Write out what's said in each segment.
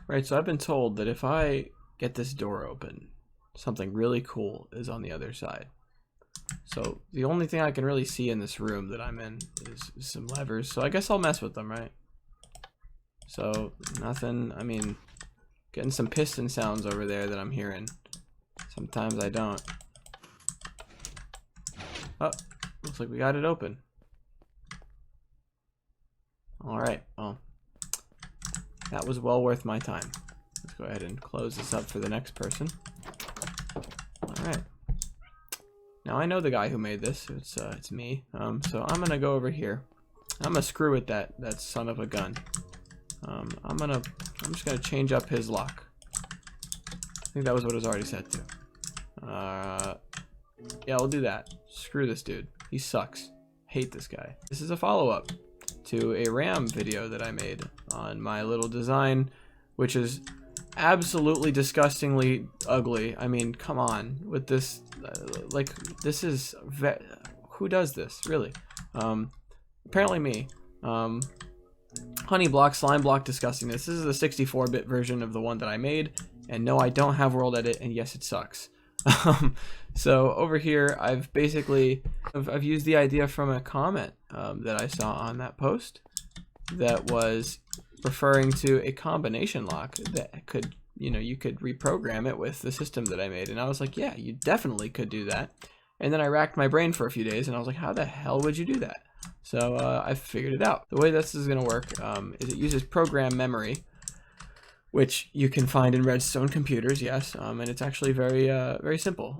Right, so I've been told that if I get this door open, something really cool is on the other side. So the only thing I can really see in this room that I'm in is some levers. So I guess I'll mess with them, right? So nothing, I mean, getting some piston sounds over there that I'm hearing. Sometimes I don't. Oh, looks like we got it open. All right, well, that was well worth my time. Let's go ahead and close this up for the next person. All right. Now I know the guy who made this. It's me. So I'm gonna go over here. I'm gonna screw with that son of a gun. I'm just gonna change up his lock. I think that was what it was already set to. Yeah, we'll do that. Screw this dude. He sucks. Hate this guy. This is a follow-up to a RAM video that I made on my little design, which is absolutely disgustingly ugly. I mean, come on with this. Like, this is who does this really? Apparently me. Honey block, slime block, disgustingness. This is the 64-bit version of the one that I made, and no, I don't have world edit, and yes, it sucks. So over here, I've used the idea from a comment that I saw on that post that was referring to a combination lock that could, you could reprogram it with the system that I made. And I was like, yeah, you definitely could do that. And then I racked my brain for a few days and I was like, how the hell would you do that? So I figured it out. The way this is going to work is it uses program memory, which you can find in Redstone computers, yes, and it's actually very simple.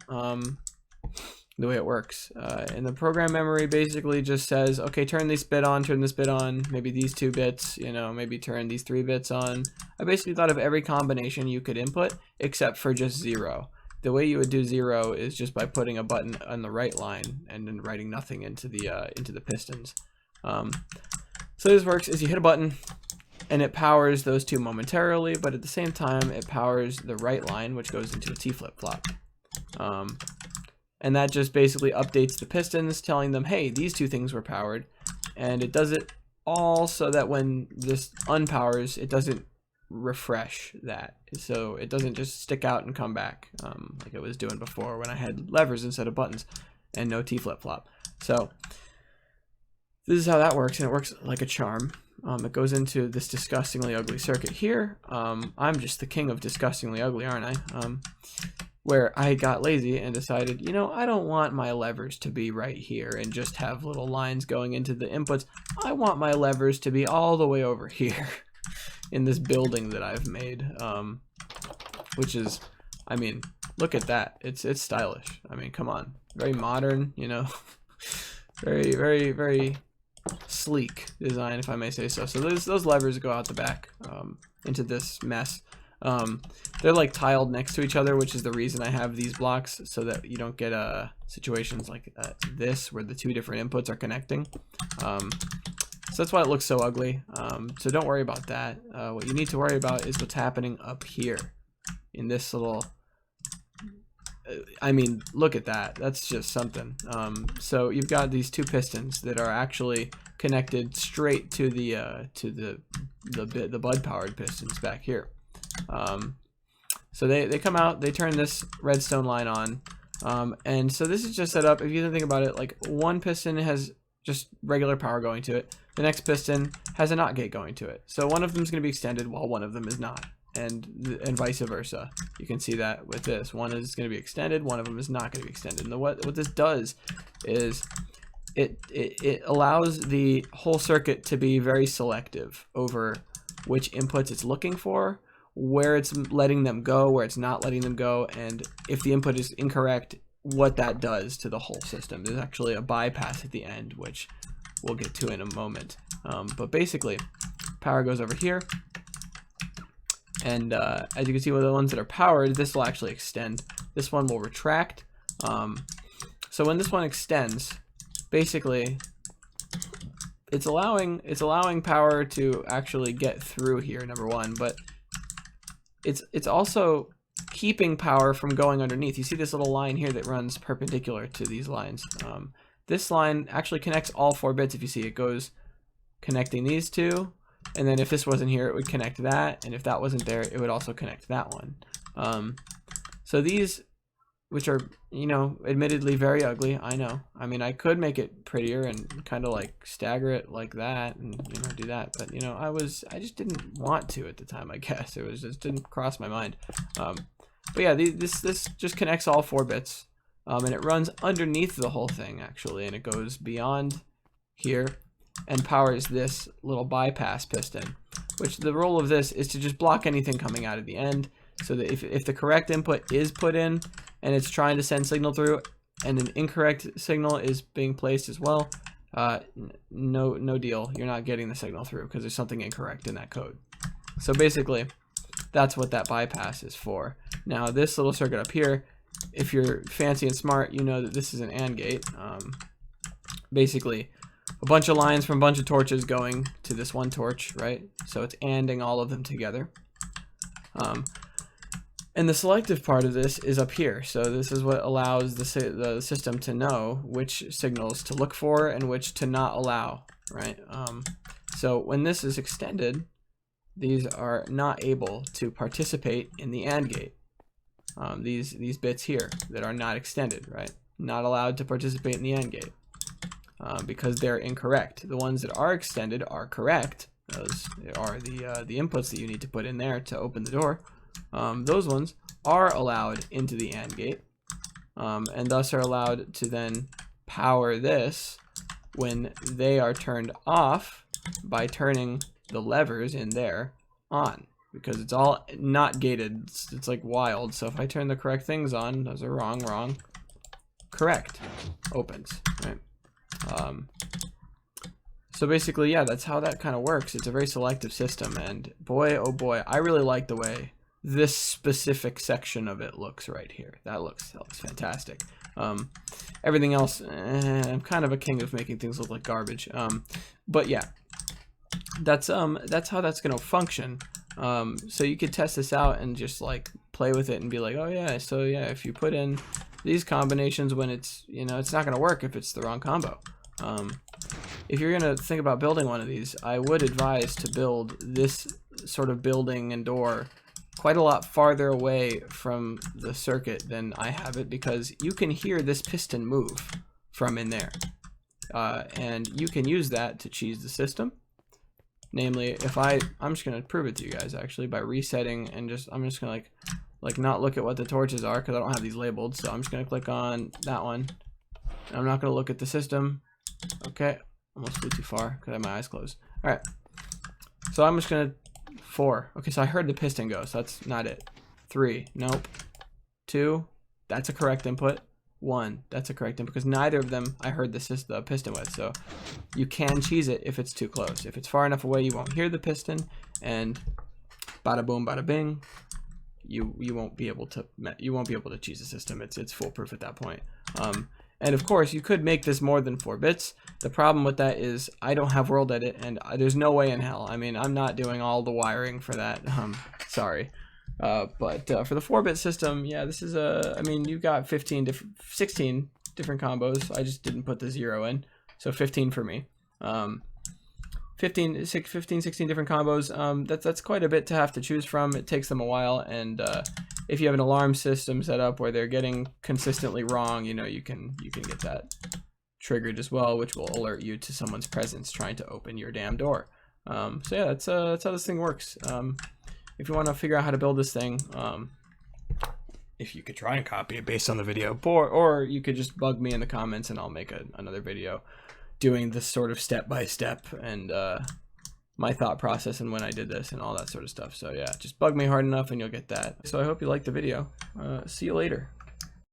The way it works. And the program memory basically just says, okay, turn this bit on, maybe these 2 bits, maybe turn these 3 bits on. I basically thought of every combination you could input except for just 0. The way you would do 0 is just by putting a button on the right line and then writing nothing into the pistons. So this works is you hit a button and it powers those 2 momentarily, but at the same time it powers the right line, which goes into a T flip-flop. And that just basically updates the pistons, telling them, hey, these 2 things were powered. And it does it all so that when this unpowers, it doesn't refresh that. So it doesn't just stick out and come back like it was doing before when I had levers instead of buttons and no T flip-flop. So this is how that works, and it works like a charm. It goes into this disgustingly ugly circuit here. I'm just the king of disgustingly ugly, aren't I? Where I got lazy and decided, I don't want my levers to be right here and just have little lines going into the inputs. I want my levers to be all the way over here in this building that I've made, which is, I mean, look at that. It's stylish. I mean, come on. Very modern, very, very sleek design, if I may say so. So those levers go out the back into this mess. They're like tiled next to each other, which is the reason I have these blocks, so that you don't get situations like this where the 2 different inputs are connecting. So that's why it looks so ugly. So don't worry about that. What you need to worry about is what's happening up here in this little, I mean, look at that. That's just something. So you've got these 2 pistons that are actually connected straight to the bud powered pistons back here. So they come out, they turn this redstone line on, and so this is just set up, if you think about it, like one piston has just regular power going to it, the next piston has a NOT gate going to it, so one of them is going to be extended while one of them is not, and vice versa. You can see that with this, one is going to be extended, one of them is not going to be extended. And what this does is it allows the whole circuit to be very selective over which inputs it's looking for, where it's letting them go, where it's not letting them go, and if the input is incorrect, what that does to the whole system. There's actually a bypass at the end, which we'll get to in a moment. But basically, power goes over here, and as you can see with the ones that are powered, this will actually extend. This one will retract. So when this one extends, basically, it's allowing power to actually get through here, number one, but it's also keeping power from going underneath. You see this little line here that runs perpendicular to these lines. This line actually connects all 4 bits. If you see, it goes connecting these 2, And then if this wasn't here, it would connect that. And if that wasn't there, it would also connect that one. So these, which are, you know, admittedly very ugly, I know. I mean, I could make it prettier and kind of like stagger it like that and, you know, do that. But, you know, I just didn't want to at the time, I guess. It was just didn't cross my mind. But yeah, this just connects all 4 bits. And it runs underneath the whole thing, actually. And it goes beyond here and powers this little bypass piston, which the role of this is to just block anything coming out of the end. So that if the correct input is put in and it's trying to send signal through and an incorrect signal is being placed as well, no deal. You're not getting the signal through because there's something incorrect in that code. So basically, that's what that bypass is for. Now this little circuit up here, if you're fancy and smart, you know that this is an AND gate. Basically, a bunch of lines from a bunch of torches going to this one torch, right? So it's ANDing all of them together. And the selective part of this is up here. So this is what allows the system to know which signals to look for and which to not allow, right? So when this is extended, these are not able to participate in the AND gate. These bits here that are not extended, right? Not allowed to participate in the AND gate because they're incorrect. The ones that are extended are correct. Those are the inputs that you need to put in there to open the door. Those ones are allowed into the AND gate and thus are allowed to then power this when they are turned off by turning the levers in there on, because it's all not gated. It's like wild. So if I turn the correct things on, those are wrong, correct, opens, right? So basically, yeah, that's how that kind of works. It's a very selective system, and boy, oh boy, I really like the way this specific section of it looks right here. That looks fantastic. Everything else, I'm kind of a king of making things look like garbage. But yeah, that's how that's gonna function. So you could test this out and just like play with it and be like, oh yeah, so yeah, if you put in these combinations when it's, you know, it's not gonna work if it's the wrong combo. If you're gonna think about building one of these, I would advise to build this sort of building and door quite a lot farther away from the circuit than I have it, because you can hear this piston move from in there. And you can use that to cheese the system. Namely, if I'm just gonna prove it to you guys actually by resetting and I'm just gonna like not look at what the torches are because I don't have these labeled. So I'm just gonna click on that one. And I'm not gonna look at the system. Okay, almost flew too far because I have my eyes closed. All right, so I'm just gonna 4. Okay, so I heard the piston go, so that's not it. 3, nope. 2, that's a correct input. 1, that's a correct input, because neither of them I heard the piston with. So you can cheese it if it's too close. If it's far enough away, you won't hear the piston, and bada boom, bada bing, you won't be able to cheese the system. It's foolproof at that point. And of course, you could make this more than 4 bits. The problem with that is I don't have World Edit, and there's no way in hell. I mean, I'm not doing all the wiring for that. Sorry. But for the 4-bit system, yeah, this is I mean, you've got 16 different combos. I just didn't put the 0 in, so 15 for me. 15, 16 different combos. That's quite a bit to have to choose from. It takes them a while, and if you have an alarm system set up where they're getting consistently wrong, you know, you can get that triggered as well, which will alert you to someone's presence trying to open your damn door. So yeah, that's how this thing works. If you want to figure out how to build this thing, if you could try and copy it based on the video, or you could just bug me in the comments and I'll make another video doing this sort of step-by-step and my thought process and when I did this and all that sort of stuff. So yeah, just bug me hard enough and you'll get that. So I hope you liked the video. See you later.